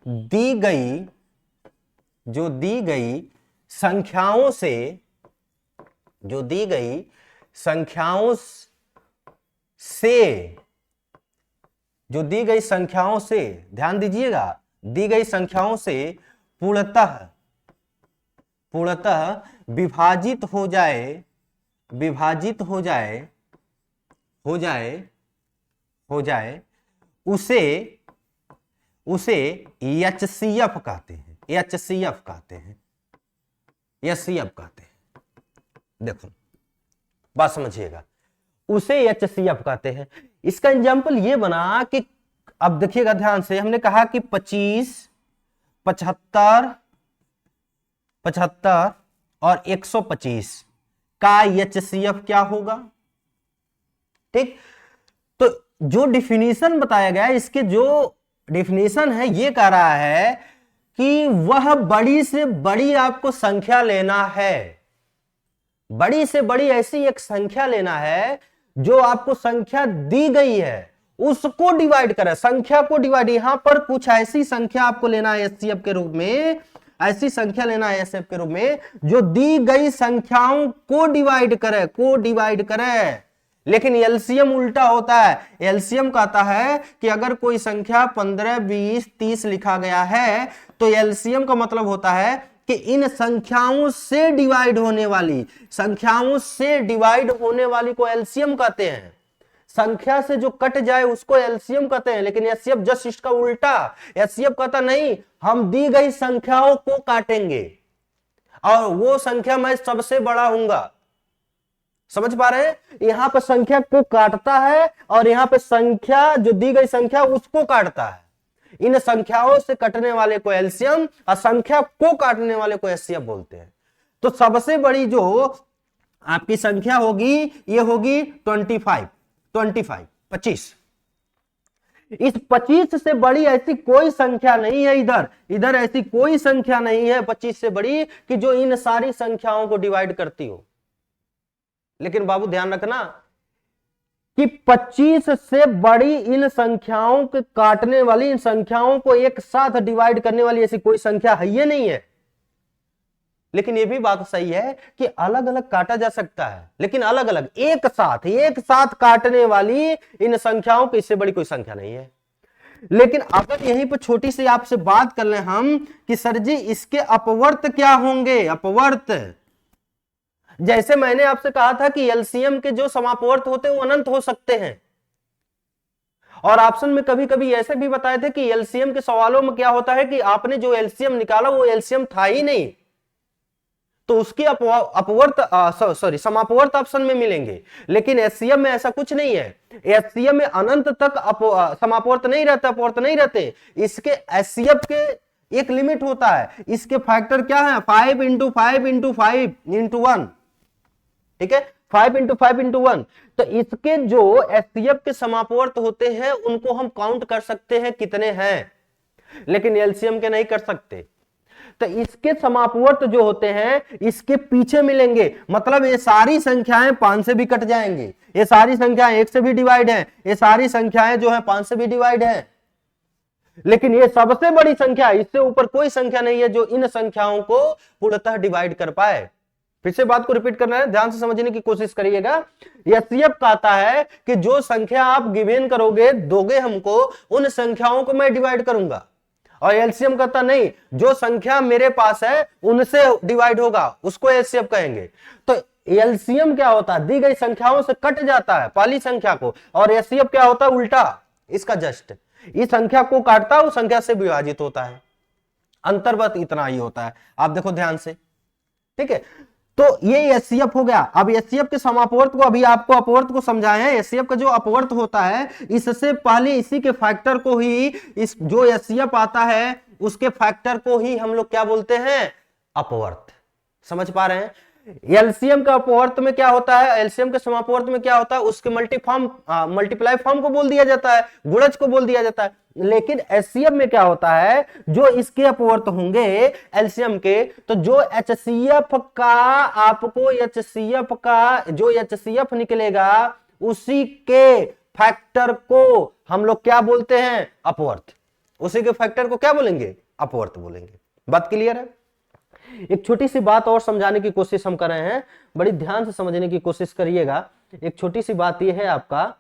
दी गई संख्याओं से ध्यान दीजिएगा, दी गई संख्याओं से पूर्णतः विभाजित हो जाए उसे एचसीएफ कहते हैं। देखो बात समझिएगा, उसे एचसीएफ कहते हैं। इसका एग्जाम्पल ये बना कि अब देखिएगा ध्यान से, हमने कहा कि 25, 75 और 125 का एचसीएफ क्या होगा। ठीक, तो जो डिफिनीशन बताया गया है, इसके जो डिफिनीशन है ये कह रहा है कि वह बड़ी से बड़ी आपको संख्या लेना है, बड़ी से बड़ी ऐसी एक संख्या लेना है जो आपको संख्या दी गई है उसको डिवाइड करे, संख्या को डिवाइड। यहां पर कुछ ऐसी संख्या आपको लेना है एचसीएफ के रूप में, ऐसी संख्या लेना है एचसीएफ के रूप में जो दी गई संख्याओं को डिवाइड करे। लेकिन एलसीएम उल्टा होता है। एलसीएम कहता है कि अगर कोई संख्या 15, 20, 30 लिखा गया है तो एलसीएम का मतलब होता है कि इन संख्याओं से डिवाइड होने वाली को एलसीएम कहते हैं। संख्या से जो कट जाए उसको एलसीएम कहते हैं। लेकिन एचसीएफ जस्ट इसका उल्टा, एचसीएफ कहता नहीं, हम दी गई संख्याओं को काटेंगे और वो संख्या मैं सबसे बड़ा हूंगा। समझ पा रहे हैं, यहां पर संख्या को काटता है और यहां पर संख्या जो दी गई संख्या उसको काटता है। इन संख्याओं से कटने वाले को एलसीएम और संख्या को काटने वाले को एचसीएफ बोलते हैं। तो सबसे बड़ी जो आपकी संख्या होगी ये होगी 25। इस 25 से बड़ी ऐसी कोई संख्या नहीं है, इधर ऐसी कोई संख्या नहीं है 25 से बड़ी कि जो इन सारी संख्याओं को डिवाइड करती हो। लेकिन बाबू ध्यान रखना कि 25 से बड़ी इन संख्याओं के काटने वाली, इन संख्याओं को एक साथ डिवाइड करने वाली ऐसी कोई संख्या है ये नहीं है। लेकिन ये भी बात सही है कि अलग अलग काटा जा सकता है, लेकिन अलग अलग एक साथ काटने वाली इन संख्याओं की इससे बड़ी कोई संख्या नहीं है। लेकिन अगर यहीं पर छोटी सी आपसे बात कर लें हम कि सर जी इसके अपवर्त क्या होंगे, अपवर्त, जैसे मैंने आपसे कहा था कि एलसीएम के जो समापवर्त होते हैं वो अनंत हो सकते हैं, और ऑप्शन में कभी कभी ऐसे भी बताए थे कि एलसीएम के सवालों में क्या होता है कि आपने जो एलसीएम निकाला वो एलसीएम था ही नहीं, तो उसके समापवर्त ऑप्शन में मिलेंगे। लेकिन एचसीएम में ऐसा कुछ नहीं है। एचसीएम में अनंत तक समापवर्त नहीं रहते, अपवर्त नहीं रहते। इसके एचसीएफ के एक लिमिट होता है। इसके फैक्टर क्या है, 5 × 5 × 5 × 1, ठीक है, 5 × 5 × 1। तो इसके जो एचसीएफ के समापवर्त होते हैं उनको हम काउंट कर सकते हैं कितने हैं, लेकिन एलसीएम के नहीं कर सकते। तो इसके समापवर्त जो होते हैं इसके पीछे मिलेंगे, मतलब ये सारी संख्याएं 5 से भी कट जाएंगी, ये सारी संख्याएं 1 से भी डिवाइड हैं, ये सारी संख्याएं जो है 5 से भी डिवाइड हैं। लेकिन ये सबसे बड़ी संख्या, इससे ऊपर कोई संख्या नहीं है जो इन संख्याओं को पूर्णतः डिवाइड कर पाए। फिर से बात को रिपीट करना है, ध्यान से समझने की कोशिश करिएगा। एचसीएफ कहता है कि जो संख्या आप गिवन करोगे, दोगे हमको, उन संख्याओं को मैं डिवाइड करूंगा। और एलसीएम कहता नहीं, जो संख्या मेरे पास है उनसे डिवाइड होगा, उसको एलसीएम कहेंगे। तो एलसीएम क्या होता है, दी गई संख्याओं से कट जाता है पहली संख्या को, और एचसीएफ क्या होता है, उल्टा इसका जस्ट, इस संख्या को काटता है, उस संख्या से विभाजित होता है। अंतर बस इतना ही होता है, आप देखो ध्यान से, ठीक है। तो ये एचसीएफ हो गया। अब एचसीएफ के समापवर्त को, अभी आपको अपवर्त को समझाए हैं। एचसीएफ का जो अपवर्त होता है इससे पहले इसी के फैक्टर को ही, इस जो एचसीएफ आता है उसके फैक्टर को ही हम लोग क्या बोलते हैं, अपवर्त। समझ पा रहे हैं। एलसीएम का अपवर्त में क्या होता है, एलसीएम के समापवर्त में क्या होता है, उसके मल्टीप्लाई फॉर्म को बोल दिया जाता है, गुणज को बोल दिया जाता है। लेकिन एचसीएफ में क्या होता है, जो इसके अपवर्त होंगे एलसीएम के, तो जो एचसीएफ का आपको, एचसीएफ का जो एचसीएफ निकलेगा उसी के फैक्टर को हम लोग क्या बोलते हैं? अपवर्त। उसी के फैक्टर को क्या बोलेंगे? अपवर्त बोलेंगे। बात क्लियर है? एक छोटी सी बात और समझाने की कोशिश हम कर रहे हैं, बड़ी ध्यान से समझने की कोशिश करिएगा। एक छोटी सी बात यह है आपका,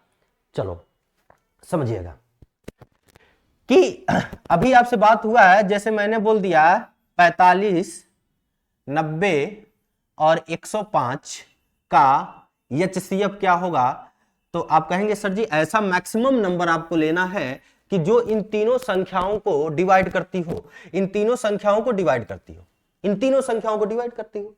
चलो समझिएगा कि अभी आपसे बात हुआ है, जैसे मैंने बोल दिया 45, 90 और 105 का HCF क्या होगा, तो आप कहेंगे सर जी ऐसा मैक्सिमम नंबर आपको लेना है कि जो इन तीनों संख्याओं को डिवाइड करती हो, इन तीनों संख्याओं को डिवाइड करती हो, इन तीनों संख्याओं को डिवाइड करती हो।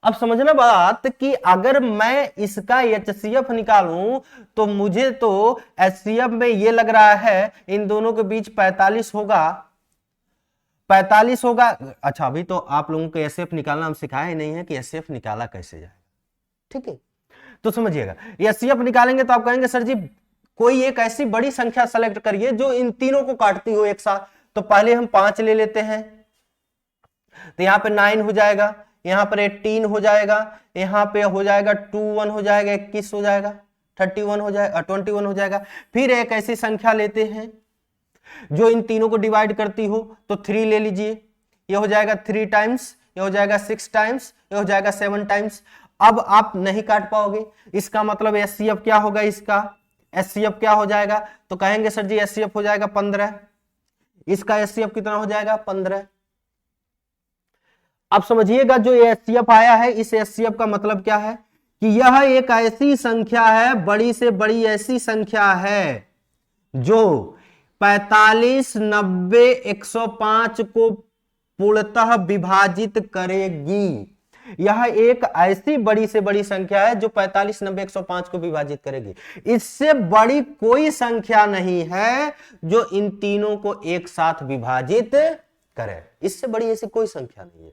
अब समझना बात कि अगर मैं इसका HCF निकालूं तो मुझे तो HCF में ये लग रहा है इन दोनों के बीच 45 होगा, 45 होगा। अच्छा, अभी तो आप लोगों को HCF निकालना हम सिखाए नहीं है कि HCF निकाला कैसे जाएगा, ठीक है? तो समझिएगा, HCF निकालेंगे तो आप कहेंगे सर जी कोई एक ऐसी बड़ी संख्या सेलेक्ट करिए जो इन तीनों को काटती हो एक साथ। तो पहले हम 5 ले लेते हैं, तो यहां पे 9 हो जाएगा, यहां पर 18 हो जाएगा, यहां पे हो जाएगा 21 हो जाएगा, 21 हो जाएगा, 31 हो जाएगा, 21 हो जाएगा। फिर एक ऐसी संख्या लेते हैं जो इन तीनों को डिवाइड करती हो, तो 3 ले लीजिए, ये हो जाएगा 3 टाइम्स, ये हो जाएगा 6 टाइम्स, ये हो जाएगा 7 टाइम्स। अब आप नहीं काट पाओगे, इसका मतलब HCF क्या होगा, इसका HCF क्या हो जाएगा, तो कहेंगे सर जी HCF हो जाएगा 15, इसका HCF कितना हो जाएगा 15। अब समझिएगा जो HCF आया है, इस HCF का मतलब क्या है कि यह एक ऐसी संख्या है, बड़ी से बड़ी ऐसी संख्या है जो 45, 90, 105 को पूर्णतः विभाजित करेगी। यह एक ऐसी बड़ी से बड़ी संख्या है जो 45, 90, 105 को विभाजित करेगी। इससे बड़ी कोई संख्या नहीं है जो इन तीनों को एक साथ विभाजित करे, इससे बड़ी ऐसी कोई संख्या नहीं है।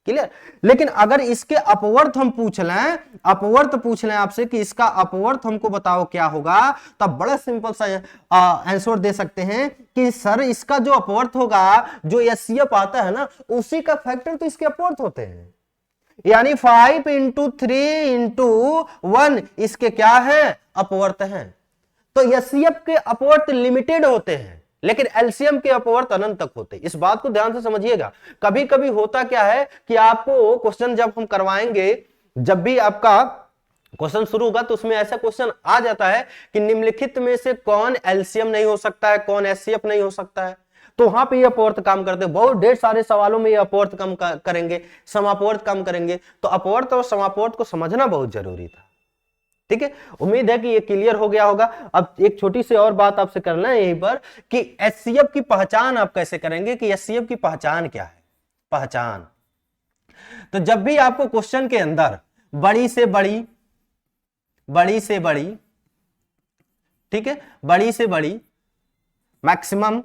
क्लियर? लेकिन अगर इसके अपवर्त हम पूछ लें, अपवर्त पूछ लें आपसे कि इसका अपवर्त हमको बताओ क्या होगा, तो बड़ा सिंपल सा आंसर दे सकते हैं कि सर इसका जो अपवर्त होगा, जो HCF आता है ना, उसी का फैक्टर तो इसके अपवर्त होते हैं। यानी 5 × 3 × 1 इसके क्या है? अपवर्त हैं। तो HCF के अपवर्त लिमिटेड होते हैं, लेकिन LCM के अपवर्त अनंत तक होते हैं। इस बात को ध्यान से समझिएगा। कभी कभी होता क्या है कि आपको क्वेश्चन जब हम करवाएंगे, जब भी आपका क्वेश्चन शुरू होगा तो उसमें ऐसा क्वेश्चन आ जाता है कि निम्नलिखित में से कौन LCM नहीं हो सकता है, कौन HCF नहीं हो सकता है। तो वहां पे ये अपवर्त काम करते हैं। बहुत ढेर सारे सवालों में ये अपवर्त कम करेंगे, समापवर्त कम करेंगे। तो अपवर्त और समापवर्त को समझना बहुत जरूरी था, ठीक है? उम्मीद है कि ये क्लियर हो गया होगा। अब एक छोटी सी और बात आपसे करना है यहीं पर कि HCF की पहचान आप कैसे करेंगे, कि HCF की पहचान क्या है? पहचान, तो जब भी आपको क्वेश्चन के अंदर बड़ी से बड़ी, बड़ी से बड़ी, ठीक है, बड़ी से बड़ी, मैक्सिमम,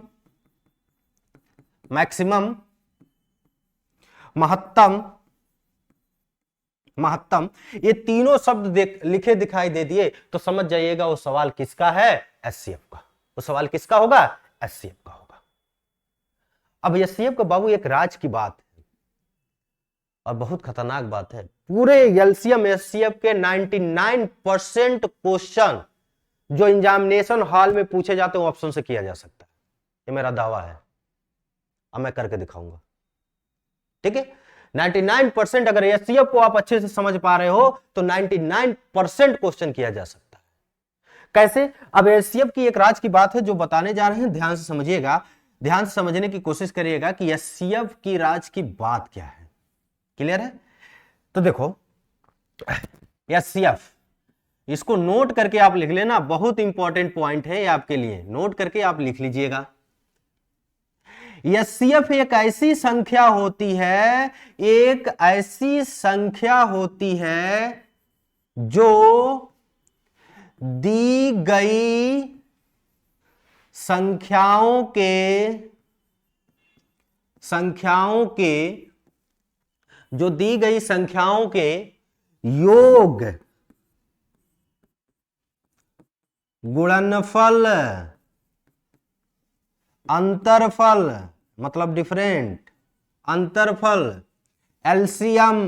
मैक्सिमम, महत्तम, महत्तम, ये तीनों शब्द लिखे दिखाई दे दिए तो समझ जाइएगा वो सवाल किसका है? HCF का। वो सवाल किसका होगा? HCF का होगा। अब HCF का बाबू एक राज की बात है और बहुत खतरनाक बात है। पूरे LCM HCF के 99% क्वेश्चन जो एग्जामिनेशन हॉल में पूछे जाते हैं ऑप्शन से किया जा सकता है, ये मेरा दावा है। अब मैं करके दिखाऊंगा, ठीक है? 99% अगर HCF को आप अच्छे से समझ पा रहे हो तो 99% क्वेश्चन किया जा सकता है। कैसे? अब HCF की एक राज की बात है जो बताने जा रहे हैं, ध्यान से समझिएगा, ध्यान से समझने की कोशिश करिएगा कि HCF की राज की बात क्या है। क्लियर है? तो देखो HCF, इसको नोट करके आप लिख लेना, बहुत इंपॉर्टेंट पॉइंट है ये आपके लिए, नोट करके आप लिख लीजिएगा। HCF एक ऐसी संख्या होती है, एक ऐसी संख्या होती है जो दी गई संख्याओं के जो दी गई संख्याओं के योग, गुणनफल, अंतरफल मतलब डिफरेंट, अंतरफल, LCM,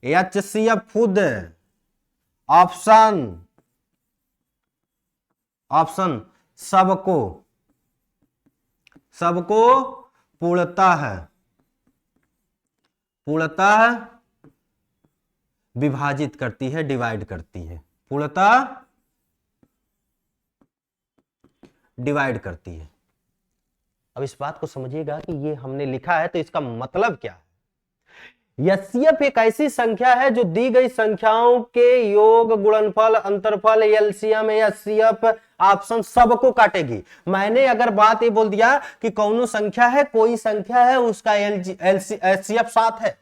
HCF खुद, ऑप्शन, ऑप्शन सबको, सबको पूर्णतः विभाजित करती है, डिवाइड करती है, पूर्णतः डिवाइड करती है। अब इस बात को समझिएगा कि ये हमने लिखा है तो इसका मतलब क्या है। एचसीएफ एक ऐसी संख्या है जो दी गई संख्याओं के योग, गुणनफल, अंतरफल, एलसीएम, एचसीएफ ऑप्शन सबको काटेगी। मैंने अगर बात ये बोल दिया कि कौनो संख्या है, कोई संख्या है उसका एचसीएफ 7 है,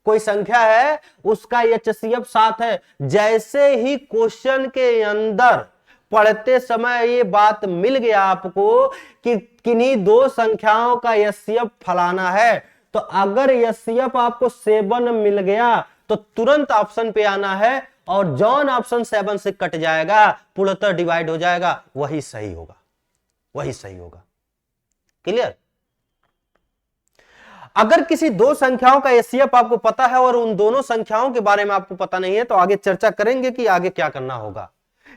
कोई संख्या है उसका एचसीएफ 7 है, जैसे ही क्वेश्चन के अंदर पढ़ते समय ये बात मिल गया आपको कि किन्हीं दो संख्याओं का एचसीएफ फलाना है, तो अगर एचसीएफ आपको 7 मिल गया तो तुरंत ऑप्शन पे आना है और जॉन ऑप्शन 7 से कट जाएगा, पूर्णतः डिवाइड हो जाएगा, वही सही होगा, वही सही होगा। क्लियर? अगर किसी दो संख्याओं का एचसीएफ आपको पता है और उन दोनों संख्याओं के बारे में आपको पता नहीं है तो आगे चर्चा करेंगे कि आगे क्या करना होगा,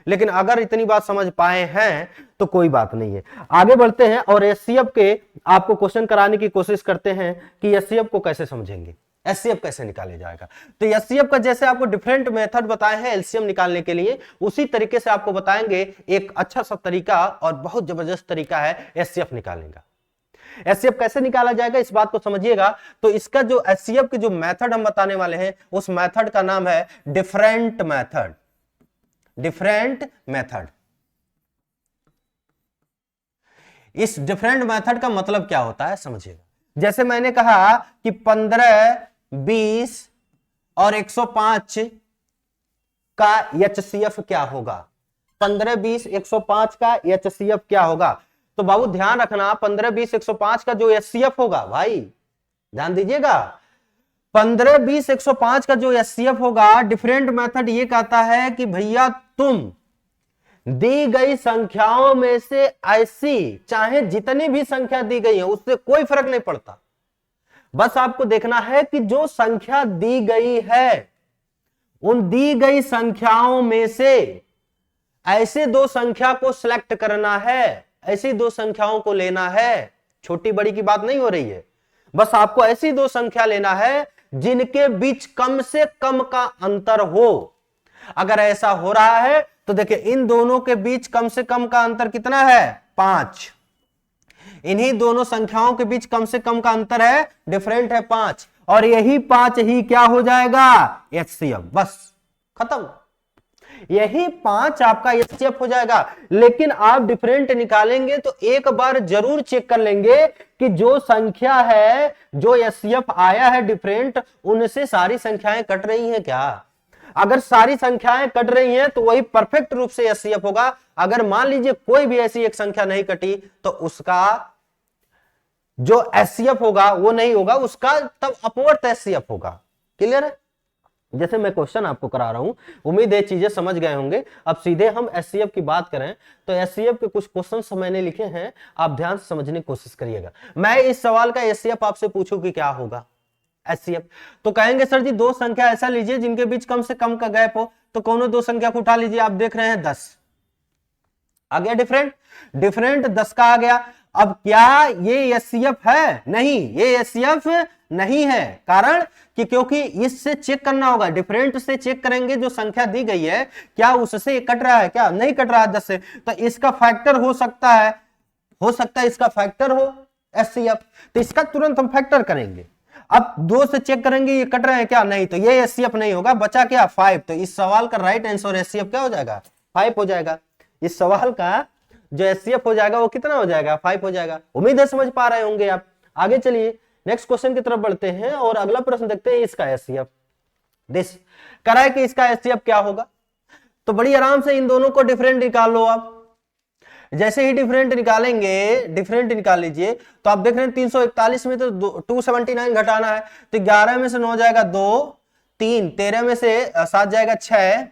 लेकिन अगर इतनी बात समझ पाए हैं तो कोई बात नहीं है। आगे बढ़ते हैं और एचसीएफ के आपको क्वेश्चन कराने की कोशिश करते हैं कि एचसीएफ को कैसे समझेंगे, एचसीएफ कैसे निकाले जाएगा। तो एचसीएफ का जैसे आपको डिफरेंट मेथड बताए हैं एलसीएम निकालने के लिए, उसी तरीके से आपको बताएंगे एक अच्छा सा तरीका और बहुत जबरदस्त तरीका है एचसीएफ निकालने का। एचसीएफ कैसे निकाला जाएगा इस बात को समझिएगा। तो इसका जो एचसीएफ के जो मेथड हम बताने वाले हैं उस मेथड का नाम है डिफरेंट मेथड, डिफरेंट मेथड। इस डिफरेंट मेथड का मतलब क्या होता है समझिएगा। जैसे मैंने कहा कि 15, 20 और 105 का एचसीएफ क्या होगा, 15, 20, 105 का एचसीएफ क्या होगा। तो बाबू ध्यान रखना 15, 20, 105 का जो एचसीएफ होगा, भाई ध्यान दीजिएगा, 15, 20, 105 का जो एचसीएफ होगा, डिफरेंट मेथड ये कहता है कि भैया तुम दी गई संख्याओं में से ऐसी, चाहे जितनी भी संख्या दी गई है उससे कोई फर्क नहीं पड़ता, बस आपको देखना है कि जो संख्या दी गई है उन दी गई संख्याओं में से ऐसे दो संख्या को सिलेक्ट करना है, ऐसी दो संख्याओं को लेना है। छोटी बड़ी की बात नहीं हो रही है, बस आपको ऐसी दो संख्या लेना है जिनके बीच कम से कम का अंतर हो। अगर ऐसा हो रहा है तो देखिए इन दोनों के बीच कम से कम का अंतर कितना है, 5। इन्हीं दोनों संख्याओं के बीच कम से कम का अंतर है, डिफरेंट है 5, और यही 5 ही क्या हो जाएगा, एचसीएफ। बस खत्म, यही 5 आपका एचसीएफ हो जाएगा। लेकिन आप डिफरेंट निकालेंगे तो एक बार जरूर चेक कर लेंगे कि जो संख्या है, जो एचसीएफ आया है डिफरेंट, उनसे सारी संख्याएं कट रही हैं क्या। अगर सारी संख्याएं कट रही हैं तो वही परफेक्ट रूप से एचसीएफ होगा। अगर मान लीजिए कोई भी ऐसी एक संख्या नहीं कटी तो उसका जो एचसीएफ होगा वो नहीं होगा, उसका तब अपवर्त एचसीएफ होगा। क्लियर है? जैसे मैं क्वेश्चन आपको करा रहा हूं, उम्मीद है चीजें समझ गए होंगे। अब सीधे हम एचसीएफ की बात करें तो एचसीएफ के कुछ क्वेश्चंस मैंने लिखे हैं, आप ध्यान से समझने की कोशिश करिएगा। मैं इस सवाल का एचसीएफ आपसे पूछूं कि क्या होगा एचसीएफ, तो कहेंगे सर जी दो संख्या ऐसा लीजिए जिनके बीच कम से कम का गैप हो, तो कौन दो संख्या को उठा लीजिए। आप देख रहे हैं 10 आ गया, डिफरेंट, डिफरेंट 10 का आ गया। अब क्या ये एचसीएफ है? नहीं, ये एचसीएफ नहीं है। कारण कि क्योंकि इससे चेक करना होगा, डिफरेंट से चेक करेंगे जो संख्या दी गई है क्या उससे कट रहा है, क्या नहीं कट रहा है 10 से, तो इसका फैक्टर हो सकता है इसका फैक्टर हो एचसीएफ, तो इसका तुरंत हम फैक्टर करेंगे। अब 2 से चेक करेंगे ये कट रहे हैं क्या, नहीं, तो ये एचसीएफ नहीं होगा, बचा क्या 5। तो इस सवाल का राइट आंसर एचसीएफ क्या हो जाएगा, 5 हो जाएगा। इस सवाल का जो एचसीएफ हो जाएगा वो कितना हो जाएगा, 5 हो जाएगा। उम्मीद है समझ पा रहे होंगे आप। आगे चलिए नेक्स्ट क्वेश्चन की तरफ बढ़ते हैं और अगला प्रश्न देखते हैं। इसका एचसीएफ दिस कराए कि इसका एचसीएफ क्या होगा, तो बड़ी आराम से इन दोनों को डिफरेंट निकाल लो आप। जैसे ही डिफरेंट निकालेंगे, डिफरेंट निकाल लीजिए, तो आप देख रहे हैं 341 में तो 279 घटाना है, तो 11 में से 9 जाएगा 2, 3, 13 में से 7 जाएगा 6,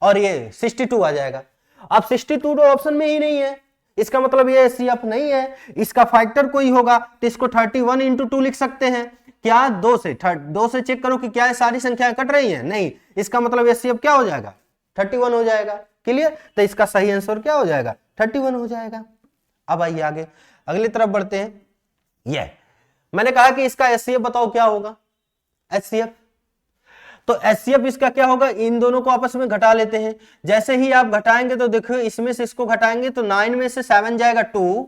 और ये 62 आ जाएगा। अब 62 तो ऑप्शन में ही नहीं है, इसका मतलब ये एचसीएफ नहीं है, इसका फैक्टर कोई होगा, तो इसको 31 × 2 लिख सकते हैं। क्या 2 से चेक करो कि क्या है सारी संख्याएं कट रही हैं, नहीं, इसका मतलब एचसीएफ क्या हो जाएगा, 31 हो जाएगा। क्लियर? तो इसका सही आंसर क्या हो जाएगा, 31 हो जाएगा। अब आइए आगे अगली तरफ बढ़ते हैं। ये मैंने कहा कि इसका एचसीएफ बताओ क्या होगा, एचसीएफ। तो एचसीएफ इसका क्या होगा, इन दोनों को आपस में घटा लेते हैं। जैसे ही आप घटाएंगे तो देखो इसमें से इसको घटाएंगे तो 9 में से 7 जाएगा 2,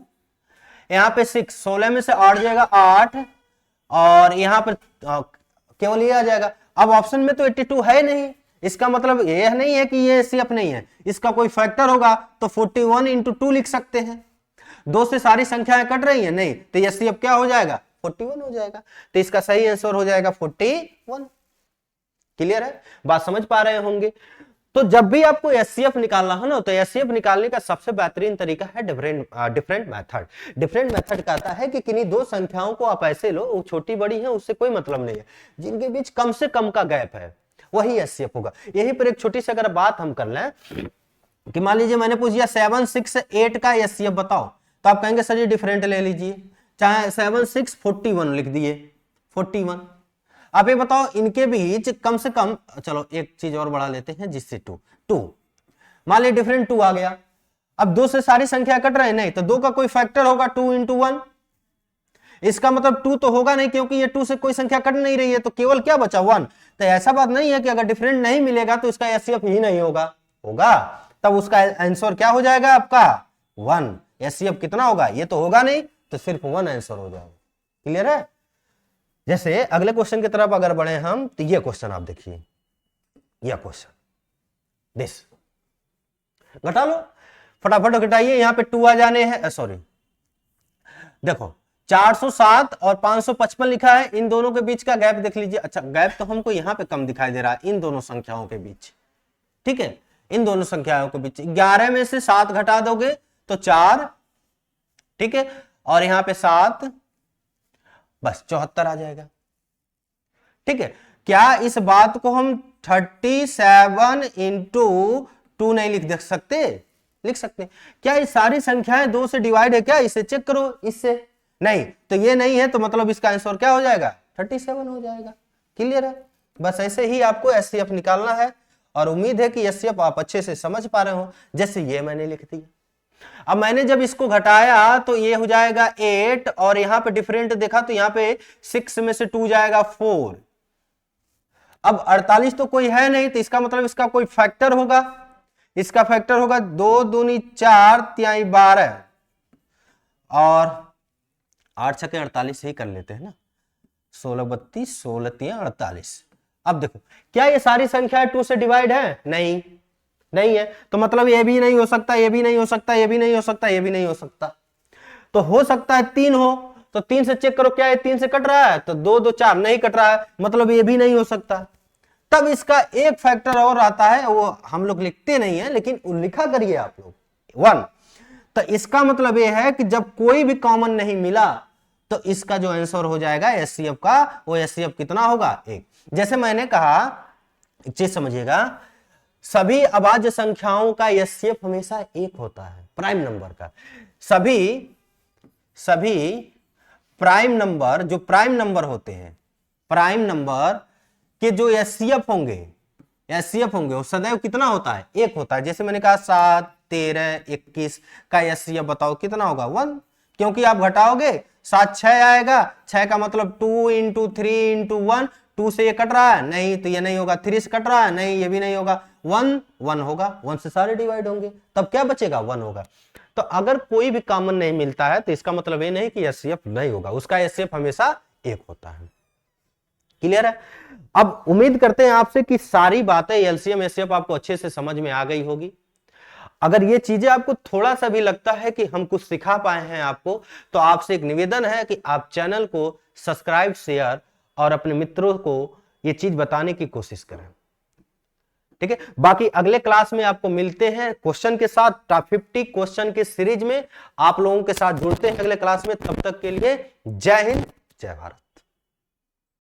यहां पे 6, 16 में से 8 जाएगा 8, और यहां पर केवल ये आ जाएगा। अब ऑप्शन में तो 82 है नहीं, इसका मतलब ये नहीं है कि ये एचसीएफ नहीं है, इसका कोई फैक्टर होगा तो 41 इंटू 2 लिख सकते हैं। 2 से सारी संख्याएं कट रही है नहीं, तो एचसीएफ क्या हो जाएगा, 41 हो जाएगा। तो इसका सही आंसर हो जाएगा 41। क्लियर है, बात समझ पा रहे होंगे। तो जब भी आपको एचसीएफ निकालना है ना, तो एचसीएफ निकालने का सबसे बेहतरीन तरीका है डिफरेंट मेथड। डिफरेंट मेथड कहता है कि किन्हीं दो संख्याओं को आप ऐसे लो, वो छोटी बड़ी है उससे कोई मतलब नहीं है, जिनके बीच कम से कम का गैप है, वही एचसीएफ होगा। यहीं पर एक छोटी सी अगर बात हम कर लें कि मान लीजिए मैंने पूछ दिया 7, 6, 8 का एचसीएफ बताओ, तो आप कहेंगे सर जी डिफरेंट ले लीजिए, चाहे 7, 6, 41 लिख दिए 41। आप ये बताओ इनके बीच कम से कम, चलो एक चीज और बढ़ा लेते हैं जिससे 2 मान लीजिए डिफरेंट 2 आ गया। अब 2 से सारी संख्या कट रहे नहीं, तो 2 का कोई फैक्टर होगा 2 इंटू 1, इसका मतलब 2 तो होगा नहीं क्योंकि ये 2 से कोई संख्या कट नहीं रही है, तो केवल क्या बचा 1। तो ऐसा बात नहीं है कि अगर डिफरेंट नहीं मिलेगा तो इसका एचसीएफ ही नहीं होगा, तब उसका आंसर क्या हो जाएगा आपका 1। एचसीएफ कितना होगा, ये तो होगा नहीं, तो सिर्फ 1 आंसर हो जाएगा। क्लियर है। जैसे अगले क्वेश्चन की तरफ अगर बढ़े हम, तो ये क्वेश्चन आप देखिए, यह क्वेश्चन दिस, घटा लो फटाफट घटाइए, यहां पे 2 आ जाने हैं, सॉरी देखो 407 और 555 लिखा है, इन दोनों के बीच का गैप देख लीजिए। अच्छा गैप तो हमको यहां पे कम दिखाई दे रहा है इन दोनों संख्याओं के बीच, ठीक है, इन दोनों संख्याओं के बीच 11 में से 7 घटा दोगे तो 4, ठीक है, और यहां पे 7, बस 74 आ जाएगा। ठीक है, क्या इस बात को हम 37 इंटू 2 नहीं लिख सकते, लिख सकते। क्या ये सारी संख्याएं 2 से डिवाइड है क्या, इसे चेक करो, इससे नहीं, तो ये नहीं है, तो मतलब इसका आंसर क्या हो जाएगा 37 हो जाएगा। क्लियर है, बस ऐसे ही आपको एचसीएफ निकालना है, और उम्मीद है कि एचसीएफ आप अच्छे से समझ पा रहे हो। जैसे ये मैंने लिख दिया, अब मैंने जब इसको घटाया तो ये हो जाएगा 8, और यहां पे डिफरेंट देखा तो यहां पे 6 में से 2 जाएगा 4। अब 48 तो कोई है नहीं, तो इसका मतलब इसका कोई फैक्टर होगा, इसका फैक्टर होगा 2 दूनी 4 तिहाई 12, और 8 छके 48 ही कर लेते हैं ना, 16 32 16 तिहाई 48। अब देखो क्या ये सारी संख्याएं 2 से डिवाइड है, नहीं है, तो मतलब ये भी नहीं हो सकता, ये भी नहीं हो सकता, ये भी नहीं हो सकता, ये भी नहीं हो सकता। तो हो सकता है 3 हो, तो 3 से चेक करो क्या ये 3 से कट रहा है, तो 2 2 4 नहीं कट रहा है, मतलब ये भी नहीं हो सकता। तब इसका एक फैक्टर और आता है, वो हम लोग लिखते नहीं है, लेकिन लिखा करिए आप लोग 1। तो इसका मतलब ये है कि जब कोई भी कॉमन नहीं मिला तो इसका जो आंसर हो जाएगा एचसीएफ का, वो एचसीएफ कितना होगा 1। जैसे मैंने कहा, एक चीज समझिएगा, सभी अभाज्य संख्याओं का एचसीएफ हमेशा 1 होता है, प्राइम नंबर का। सभी प्राइम नंबर, जो प्राइम नंबर होते हैं, प्राइम नंबर के जो एचसीएफ होंगे वो सदैव कितना होता है 1 होता है। जैसे मैंने कहा 7, 13, 21 का एचसीएफ बताओ कितना होगा 1, क्योंकि आप घटाओगे 7 6 आएगा, 6 का मतलब 2 इंटू 3 इंटू 1, 2 से ये कट रहा है नहीं, तो ये नहीं होगा, 3 से कट रहा है नहीं, ये भी नहीं होगा, 1 होगा, 1 से सारे डिवाइड होंगे, तब क्या बचेगा 1 होगा। तो अगर कोई भी कॉमन नहीं मिलता है तो इसका मतलब ये नहीं कि एचसीएफ नहीं होगा, उसका एचसीएफ हमेशा 1 होता है। क्लियर है। अब उम्मीद करते हैं आपसे कि सारी बातें एलसीएम एचसीएफ आपको अच्छे से समझ में आ गई होगी। अगर ये चीजें आपको थोड़ा सा भी लगता है कि हम कुछ सिखा पाए हैं आपको, तो आपसे एक निवेदन है कि आप चैनल को सब्सक्राइब, शेयर और अपने मित्रों को ये चीज बताने की कोशिश करें। ठीक है, बाकी अगले क्लास में आपको मिलते हैं क्वेश्चन के साथ, टॉप 50 क्वेश्चन के सीरीज में आप लोगों के साथ जुड़ते हैं अगले क्लास में। तब तक के लिए जय हिंद, जय भारत।